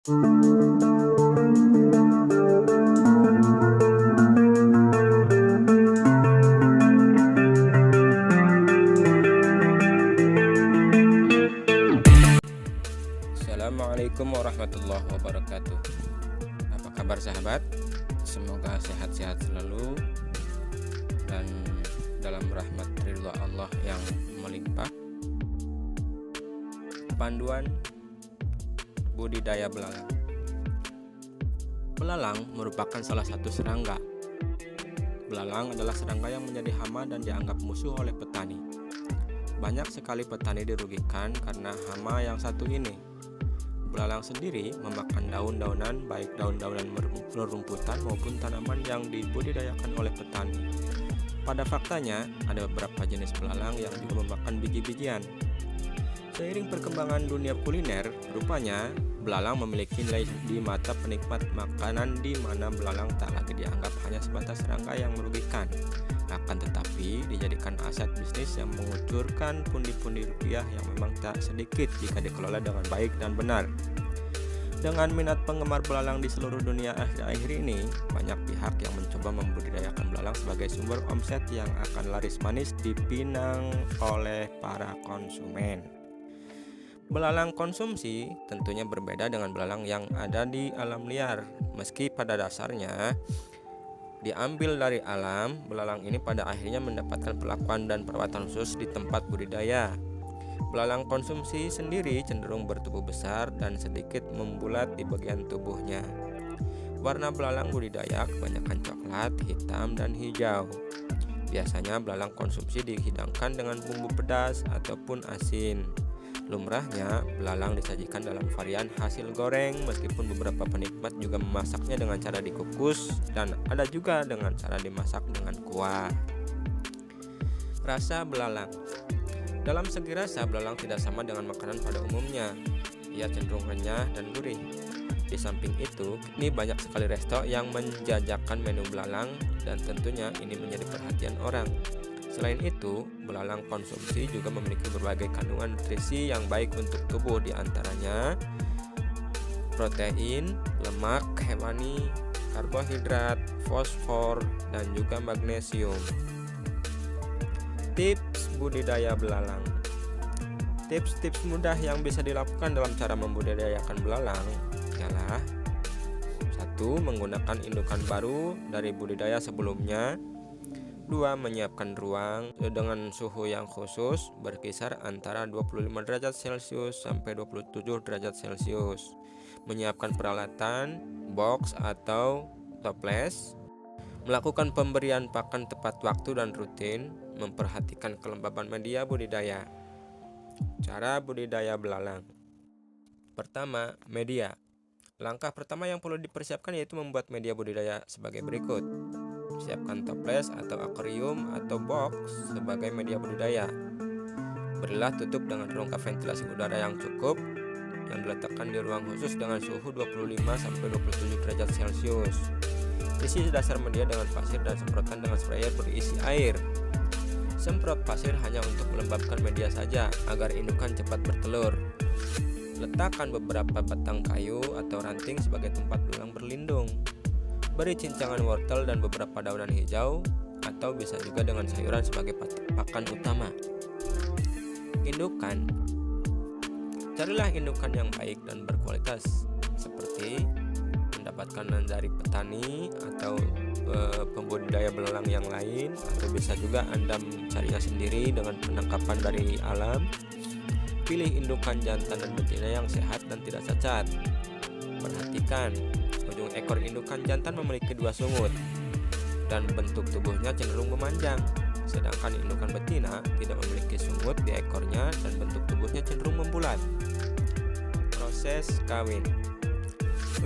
Assalamualaikum warahmatullahi wabarakatuh. Apa kabar sahabat? Semoga sehat-sehat selalu dan dalam rahmat ridha Allah yang melimpah. Panduan budidaya belalang. Belalang merupakan salah satu serangga. Belalang adalah serangga yang menjadi hama dan dianggap musuh oleh petani. Banyak sekali petani dirugikan karena hama yang satu ini. Belalang sendiri memakan daun-daunan, baik daun-daunan rumputan maupun tanaman yang dibudidayakan oleh petani. Pada faktanya, ada beberapa jenis belalang yang juga memakan biji-bijian. Seiring perkembangan dunia kuliner, rupanya belalang memiliki nilai di mata penikmat makanan, di mana belalang tak lagi dianggap hanya sebatas serangga yang merugikan, akan tetapi dijadikan aset bisnis yang mengucurkan pundi-pundi rupiah yang memang tak sedikit jika dikelola dengan baik dan benar. Dengan minat penggemar belalang di seluruh dunia akhir-akhir ini, banyak pihak yang mencoba membudidayakan belalang sebagai sumber omset yang akan laris manis dipinang oleh para konsumen. Belalang konsumsi tentunya berbeda dengan belalang yang ada di alam liar. Meski pada dasarnya diambil dari alam, belalang ini pada akhirnya mendapatkan perlakuan dan perawatan khusus di tempat budidaya. Belalang konsumsi sendiri cenderung bertubuh besar dan sedikit membulat di bagian tubuhnya. Warna belalang budidaya kebanyakan coklat, hitam, dan hijau. Biasanya belalang konsumsi dihidangkan dengan bumbu pedas ataupun asin. Lumrahnya, belalang disajikan dalam varian hasil goreng, meskipun beberapa penikmat juga memasaknya dengan cara dikukus dan ada juga dengan cara dimasak dengan kuah. Rasa belalang. Dalam segi rasa, belalang tidak sama dengan makanan pada umumnya. Ia cenderung renyah dan gurih. Di samping itu, ini banyak sekali resto yang menjajakan menu belalang dan tentunya ini menjadi perhatian orang. Selain itu, belalang konsumsi juga memiliki berbagai kandungan nutrisi yang baik untuk tubuh, diantaranya protein, lemak hewani, karbohidrat, fosfor, dan juga magnesium. Tips budidaya belalang. Tips-tips mudah yang bisa dilakukan dalam cara membudidayakan belalang ialah 1. Menggunakan indukan baru dari budidaya sebelumnya. 2. Menyiapkan ruang dengan suhu yang khusus berkisar antara 25 derajat Celcius sampai 27 derajat Celcius. Menyiapkan peralatan, box atau toples. Melakukan pemberian pakan tepat waktu dan rutin. Memperhatikan kelembaban media budidaya. Cara budidaya belalang. Pertama, media. Langkah pertama yang perlu dipersiapkan yaitu membuat media budidaya sebagai berikut. Siapkan toples atau akuarium atau box sebagai media budidaya. Berilah tutup dengan rongga ventilasi udara yang cukup yang diletakkan di ruang khusus dengan suhu 25-27 derajat Celcius. Isi dasar media dengan pasir dan semprotan dengan sprayer berisi air. Semprot pasir hanya untuk melembabkan media saja agar indukan cepat bertelur. Letakkan beberapa batang kayu atau ranting sebagai tempat belalang berlindung. Beri cincangan wortel dan beberapa daunan hijau atau bisa juga dengan sayuran sebagai pakan utama. Indukan. Carilah indukan yang baik dan berkualitas seperti mendapatkan dari petani atau pembudidaya belalang yang lain, atau bisa juga Anda mencarinya sendiri dengan penangkapan dari alam. Pilih indukan jantan dan betina yang sehat dan tidak cacat. Perhatikan, ujung ekor indukan jantan memiliki 2 sungut dan bentuk tubuhnya cenderung memanjang, sedangkan indukan betina tidak memiliki sungut di ekornya dan bentuk tubuhnya cenderung membulat. Proses kawin.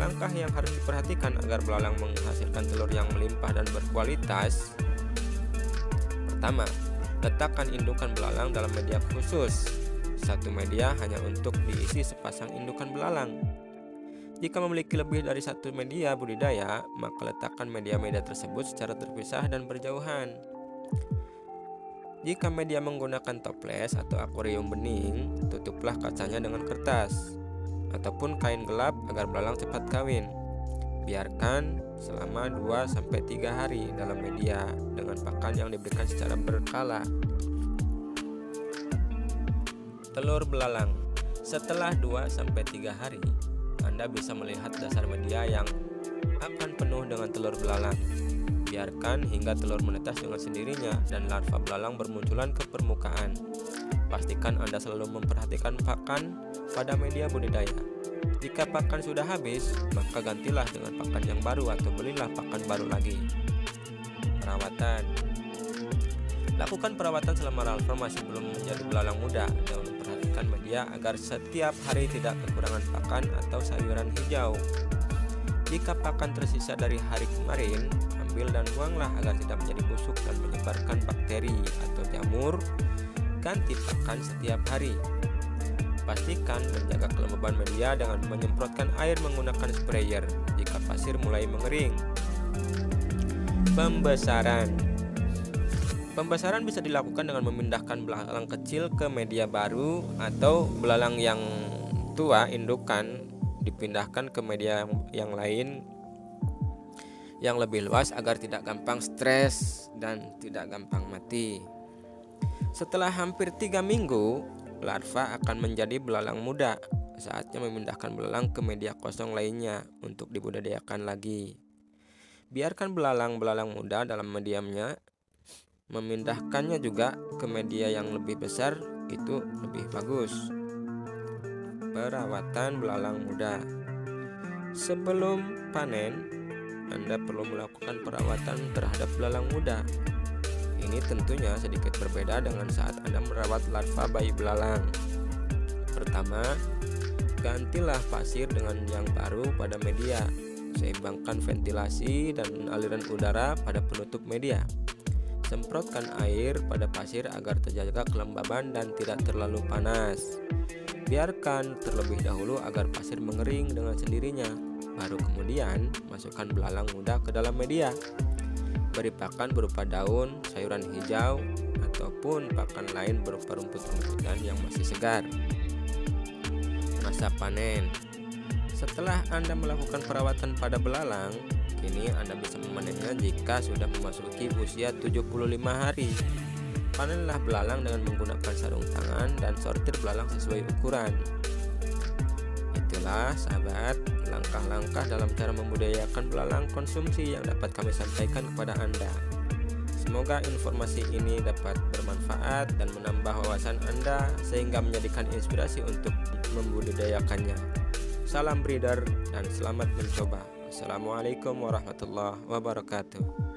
Langkah yang harus diperhatikan agar belalang menghasilkan telur yang melimpah dan berkualitas. Pertama, letakkan indukan belalang dalam media khusus. Satu media hanya untuk diisi sepasang indukan belalang. Jika memiliki lebih dari satu media budidaya, maka letakkan media-media tersebut secara terpisah dan berjauhan. Jika media menggunakan toples atau akuarium bening, tutuplah kacanya dengan kertas. ataupun kain gelap agar belalang cepat kawin. Biarkan selama 2-3 hari dalam media dengan pakan yang diberikan secara berkala. Telur belalang. Setelah 2-3 hari, Anda bisa melihat dasar media yang akan penuh dengan telur belalang. Biarkan hingga telur menetas dengan sendirinya dan larva belalang bermunculan ke permukaan. Pastikan Anda selalu memperhatikan pakan pada media budidaya. Jika pakan sudah habis, maka gantilah dengan pakan yang baru atau belilah pakan baru lagi. Perawatan. Lakukan perawatan selama larva masih belum menjadi belalang muda dan memperhatikan media agar setiap hari tidak kekurangan pakan atau sayuran hijau. Jika pakan tersisa dari hari kemarin, ambil dan buanglah agar tidak menjadi busuk dan menyebarkan bakteri atau jamur. Ganti pakan setiap hari. Pastikan menjaga kelembaban media dengan menyemprotkan air menggunakan sprayer jika pasir mulai mengering. Pembesaran. Pembesaran bisa dilakukan dengan memindahkan belalang kecil ke media baru atau belalang yang tua indukan dipindahkan ke media yang lain yang lebih luas agar tidak gampang stres dan tidak gampang mati. Setelah hampir 3 minggu, larva akan menjadi belalang muda. Saatnya memindahkan belalang ke media kosong lainnya untuk dibudidayakan lagi. Biarkan belalang-belalang muda dalam mediamnya. Memindahkannya juga ke media yang lebih besar itu lebih bagus. Perawatan belalang muda. Sebelum panen, Anda perlu melakukan perawatan terhadap belalang muda. Ini tentunya sedikit berbeda dengan saat Anda merawat larva bayi belalang. Pertama, gantilah pasir dengan yang baru pada media. Seimbangkan ventilasi dan aliran udara pada penutup media. Semprotkan air pada pasir agar terjaga kelembaban dan tidak terlalu panas. Biarkan terlebih dahulu agar pasir mengering dengan sendirinya. Baru kemudian masukkan belalang muda ke dalam media. Beri pakan berupa daun, sayuran hijau, ataupun pakan lain berupa rumput-rumputan yang masih segar. Masa panen. Setelah Anda melakukan perawatan pada belalang, kini Anda bisa memanennya jika sudah memasuki usia 75 hari. Panenlah belalang dengan menggunakan sarung tangan dan sortir belalang sesuai ukuran. Itulah sahabat, langkah-langkah dalam cara membudidayakan belalang konsumsi yang dapat kami sampaikan kepada Anda. Semoga informasi ini dapat bermanfaat dan menambah wawasan Anda sehingga menjadikan inspirasi untuk membudidayakannya. Salam breeder dan selamat mencoba. Assalamualaikum warahmatullahi wabarakatuh.